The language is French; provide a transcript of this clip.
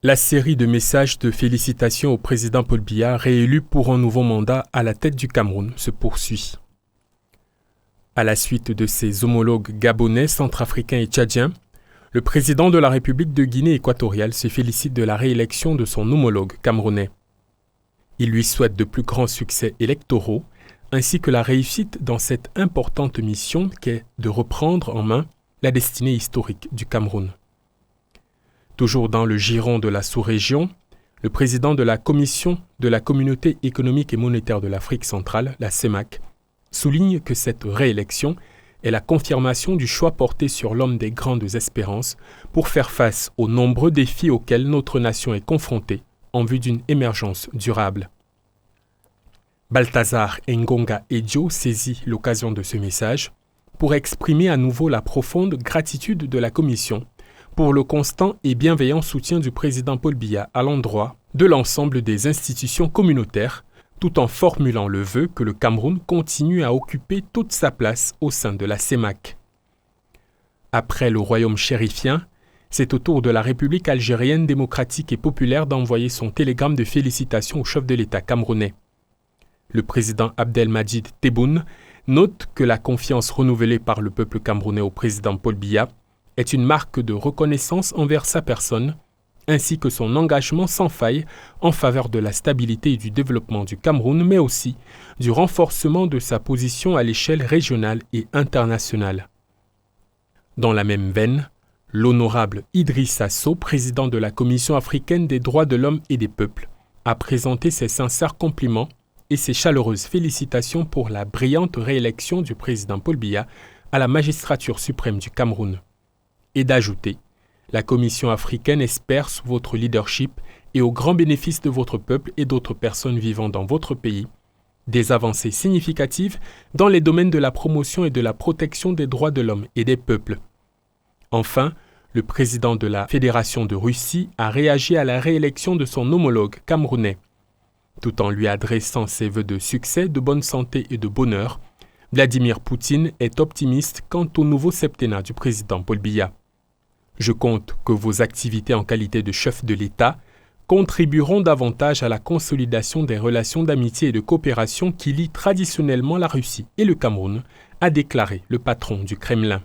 La série de messages de félicitations au président Paul Biya, réélu pour un nouveau mandat à la tête du Cameroun, se poursuit. À la suite de ses homologues gabonais, centrafricains et tchadiens, le président de la République de Guinée équatoriale se félicite de la réélection de son homologue camerounais. Il lui souhaite de plus grands succès électoraux, ainsi que la réussite dans cette importante mission qu'est de reprendre en main la destinée historique du Cameroun. Toujours dans le giron de la sous-région, le président de la Commission de la Communauté économique et monétaire de l'Afrique centrale, la CEMAC, souligne que cette réélection est la confirmation du choix porté sur l'homme des grandes espérances pour faire face aux nombreux défis auxquels notre nation est confrontée en vue d'une émergence durable. Balthazar Ngonga Edjo saisit l'occasion de ce message pour exprimer à nouveau la profonde gratitude de la Commission pour le constant et bienveillant soutien du président Paul Biya à l'endroit de l'ensemble des institutions communautaires, tout en formulant le vœu que le Cameroun continue à occuper toute sa place au sein de la CEMAC. Après le royaume chérifien, c'est au tour de la République algérienne démocratique et populaire d'envoyer son télégramme de félicitations au chef de l'État camerounais. Le président Abdelmadjid Tebboune note que la confiance renouvelée par le peuple camerounais au président Paul Biya est une marque de reconnaissance envers sa personne, ainsi que son engagement sans faille en faveur de la stabilité et du développement du Cameroun, mais aussi du renforcement de sa position à l'échelle régionale et internationale. Dans la même veine, l'honorable Idrissa Sow, président de la Commission africaine des droits de l'homme et des peuples, a présenté ses sincères compliments et ses chaleureuses félicitations pour la brillante réélection du président Paul Biya à la magistrature suprême du Cameroun. Et d'ajouter, la Commission africaine espère sous votre leadership et au grand bénéfice de votre peuple et d'autres personnes vivant dans votre pays, des avancées significatives dans les domaines de la promotion et de la protection des droits de l'homme et des peuples. Enfin, le président de la Fédération de Russie a réagi à la réélection de son homologue camerounais. Tout en lui adressant ses vœux de succès, de bonne santé et de bonheur, Vladimir Poutine est optimiste quant au nouveau septennat du président Paul Biya. Je compte que vos activités en qualité de chef de l'État contribueront davantage à la consolidation des relations d'amitié et de coopération qui lient traditionnellement la Russie et le Cameroun, a déclaré le patron du Kremlin.